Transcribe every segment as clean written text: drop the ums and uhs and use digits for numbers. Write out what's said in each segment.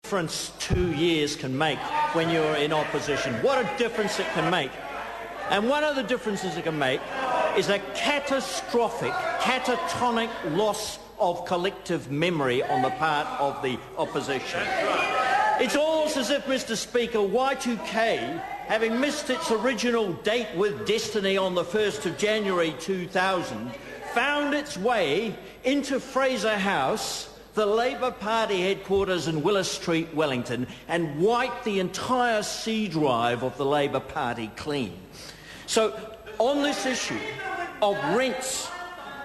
difference 2 years can make when you're in opposition. What a difference it can make. And one of the differences it can make is a catastrophic, catatonic loss of collective memory on the part of the opposition. It's almost as if, Mr. Speaker, Y2K, having missed its original date with destiny on the 1st of January 2000, found its way into Fraser House, the Labour Party headquarters in Willis Street, Wellington, and wiped the entire C drive of the Labour Party clean. So, on this issue of rents,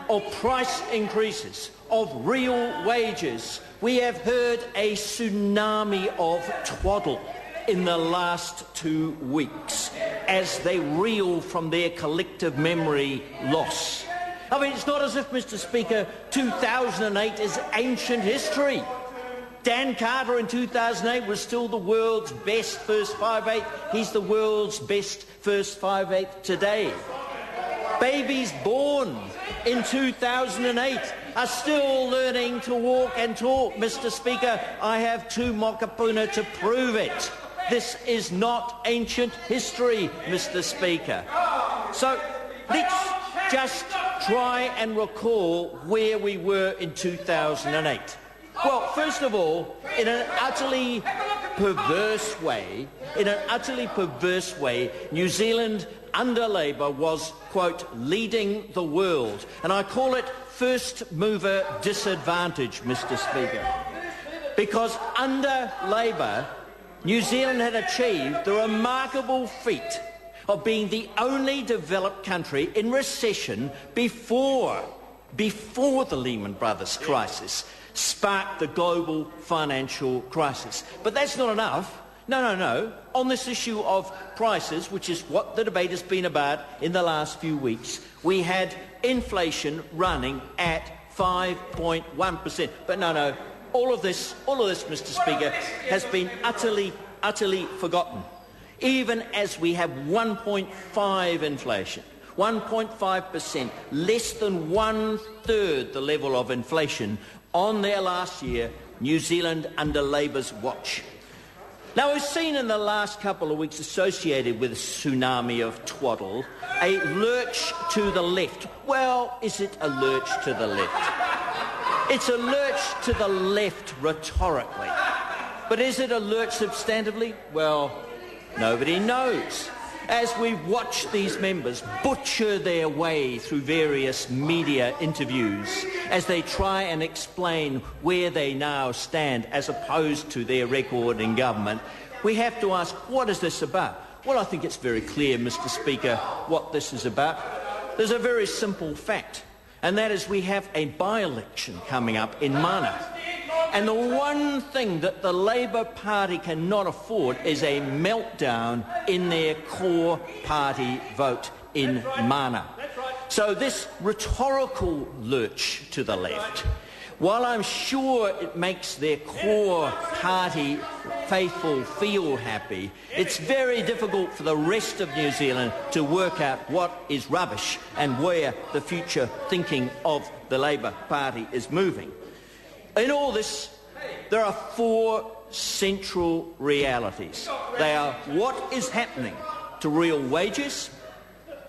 of price increases, of real wages, we have heard a tsunami of twaddle in the last 2 weeks as they reel from their collective memory loss. I mean, it's not as if, Mr. Speaker, 2008 is ancient history. Dan Carter in 2008 was still the world's best first 5/8. He's the world's best first 5/8 today. Babies born in 2008 are still learning to walk and talk. Mr. Speaker, I have 2 mokapuna to prove it. This is not ancient history, Mr. Speaker. So let's just try and recall where we were in 2008. Well, first of all, in an utterly perverse way, New Zealand under Labour was, quote, leading the world. And I call it first mover disadvantage, Mr. Speaker. Because under Labour, New Zealand had achieved the remarkable feat of being the only developed country in recession before the Lehman Brothers crisis sparked the global financial crisis. But that's not enough. No. On this issue of prices, which is what the debate has been about in the last few weeks, we had inflation running at 5.1%. But no. All of this, Mr. Speaker, has been utterly forgotten. Even as we have 1.5 inflation, 1.5%, less than 1/3 the level of inflation on their last year, New Zealand under Labour's watch. Now, we've seen in the last couple of weeks, associated with a tsunami of twaddle, a lurch to the left. Well, is it a lurch to the left? It's a lurch to the left rhetorically. But is it a lurch substantively? Well, nobody knows. As we watch these members butcher their way through various media interviews, as they try and explain where they now stand as opposed to their record in government, we have to ask, what is this about? Well, I think it's very clear, Mr. Speaker, what this is about. There's a very simple fact, and that is we have a by-election coming up in Mana. And the one thing that the Labour Party cannot afford is a meltdown in their core party vote in Mana. So this rhetorical lurch to the left, while I'm sure it makes their core party faithful feel happy, it's very difficult for the rest of New Zealand to work out what is rubbish and where the future thinking of the Labour Party is moving. In all this, there are 4 central realities. They are what is happening to real wages,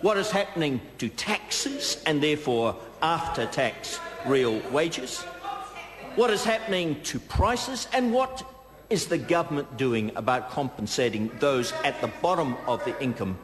what is happening to taxes and therefore after-tax real wages, what is happening to prices, and what is the government doing about compensating those at the bottom of the income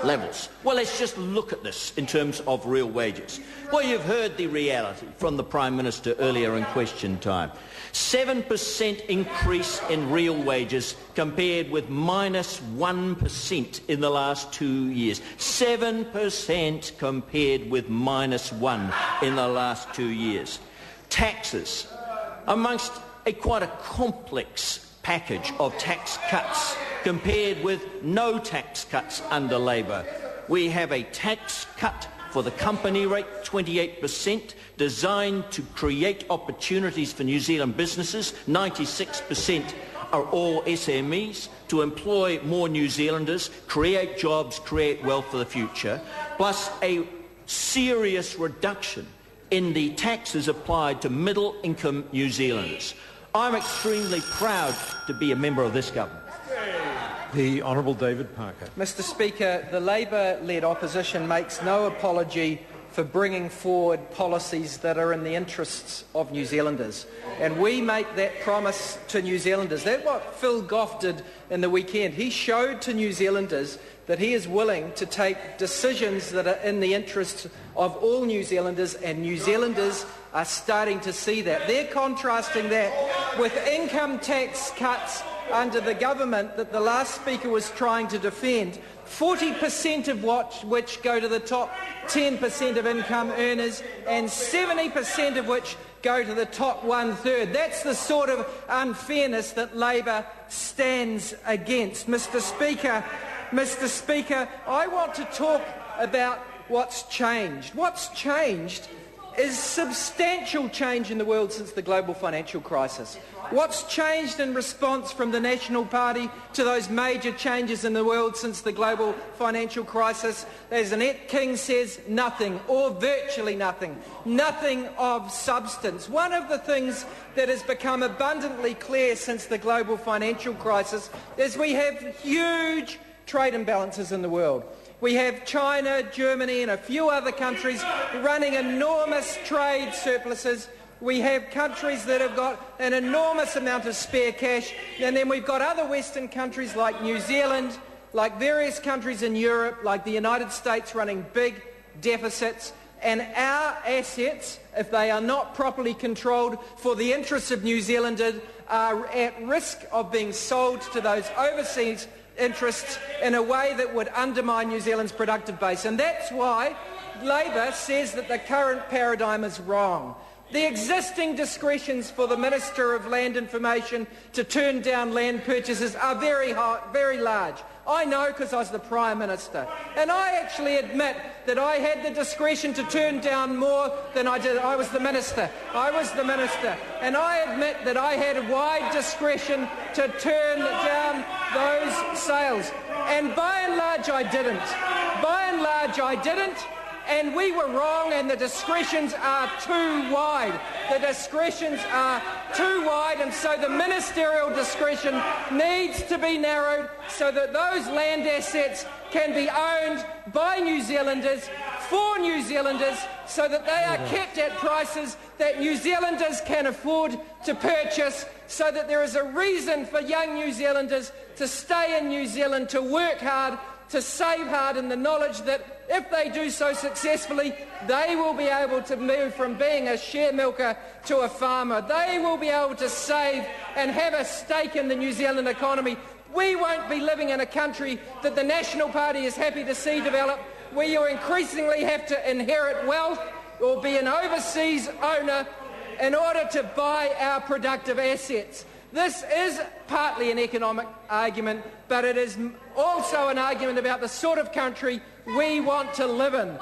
levels. Well, let's just look at this in terms of real wages. Well, you've heard the reality from the Prime Minister earlier in question time. 7% increase in real wages compared with minus 1% in the last 2 years. 7% compared with minus 1 in the last 2 years. Taxes, amongst quite a complex package of tax cuts compared with no tax cuts under Labour. We have a tax cut for the company rate, 28%, designed to create opportunities for New Zealand businesses. 96% are all SMEs, to employ more New Zealanders, create jobs, create wealth for the future, plus a serious reduction in the taxes applied to middle-income New Zealanders. I'm extremely proud to be a member of this government. The Honourable David Parker. Mr Speaker, the Labour-led opposition makes no apology for bringing forward policies that are in the interests of New Zealanders. And we make that promise to New Zealanders. That's what Phil Goff did in the weekend. He showed to New Zealanders that he is willing to take decisions that are in the interests of all New Zealanders, and New Zealanders are starting to see that. They're contrasting that with income tax cuts under the government that the last Speaker was trying to defend, 40% of which go to the top 10% of income earners and 70% of which go to the top one-third. That's the sort of unfairness that Labour stands against. Mr Speaker, I want to talk about what's changed. What's changed is substantial change in the world since the global financial crisis. What's changed in response from the National Party to those major changes in the world since the global financial crisis? As Annette King says, nothing, or virtually nothing. Nothing of substance. One of the things that has become abundantly clear since the global financial crisis is we have huge trade imbalances in the world. We have China, Germany and a few other countries running enormous trade surpluses. We have countries that have got an enormous amount of spare cash, and then we've got other Western countries like New Zealand, like various countries in Europe, like the United States running big deficits. And our assets, if they are not properly controlled for the interests of New Zealanders, are at risk of being sold to those overseas interests in a way that would undermine New Zealand's productive base. And that's why Labour says that the current paradigm is wrong. The existing discretions for the Minister of Land Information to turn down land purchases are very large. I know because I was the Prime Minister. And I actually admit that I had the discretion to turn down more than I did. I was the Minister. And I admit that I had wide discretion to turn down those sales. And by and large I didn't. And we were wrong, and the discretions are too wide. And so the ministerial discretion needs to be narrowed so that those land assets can be owned by New Zealanders, for New Zealanders, so that they are kept at prices that New Zealanders can afford to purchase, so that there is a reason for young New Zealanders to stay in New Zealand, to work hard, to save hard, in the knowledge that if they do so successfully, they will be able to move from being a share milker to a farmer. They will be able to save and have a stake in the New Zealand economy. We won't be living in a country that the National Party is happy to see develop, where you increasingly have to inherit wealth or be an overseas owner in order to buy our productive assets. This is partly an economic argument, but it is also an argument about the sort of country we want to live in.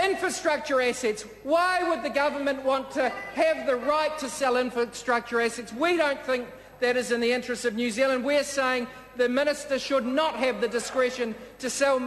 Infrastructure assets. Why would the government want to have the right to sell infrastructure assets? We don't think that is in the interests of New Zealand. We're saying the Minister should not have the discretion to sell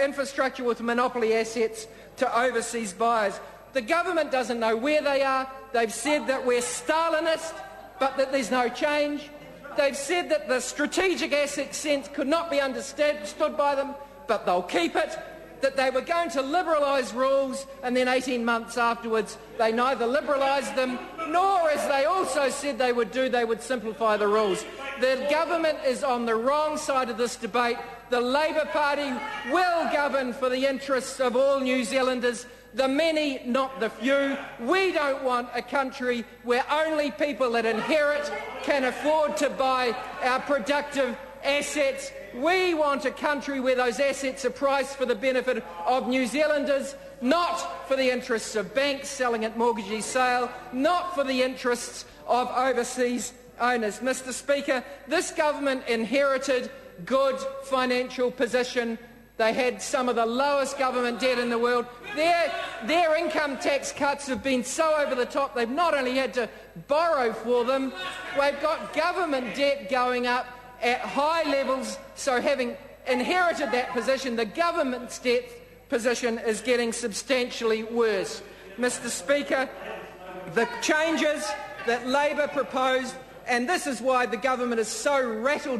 infrastructure with monopoly assets to overseas buyers. The government doesn't know where they are. They've said that we're Stalinist, but that there's no change. They've said that the strategic asset sense could not be understood by them, but they'll keep it. That they were going to liberalise rules, and then 18 months afterwards they neither liberalised them, nor, as they also said they would do, they would simplify the rules. The government is on the wrong side of this debate. The Labour Party will govern for the interests of all New Zealanders, the many, not the few. We don't want a country where only people that inherit can afford to buy our productive assets. We want a country where those assets are priced for the benefit of New Zealanders, not for the interests of banks selling at mortgagee sale, not for the interests of overseas owners. Mr Speaker, this government inherited good financial position. They had some of the lowest government debt in the world. Their income tax cuts have been so over the top, they've not only had to borrow for them, we've got government debt going up at high levels. So having inherited that position, the government's debt position is getting substantially worse. Mr Speaker, the changes that Labour proposed and this is why the government is so rattled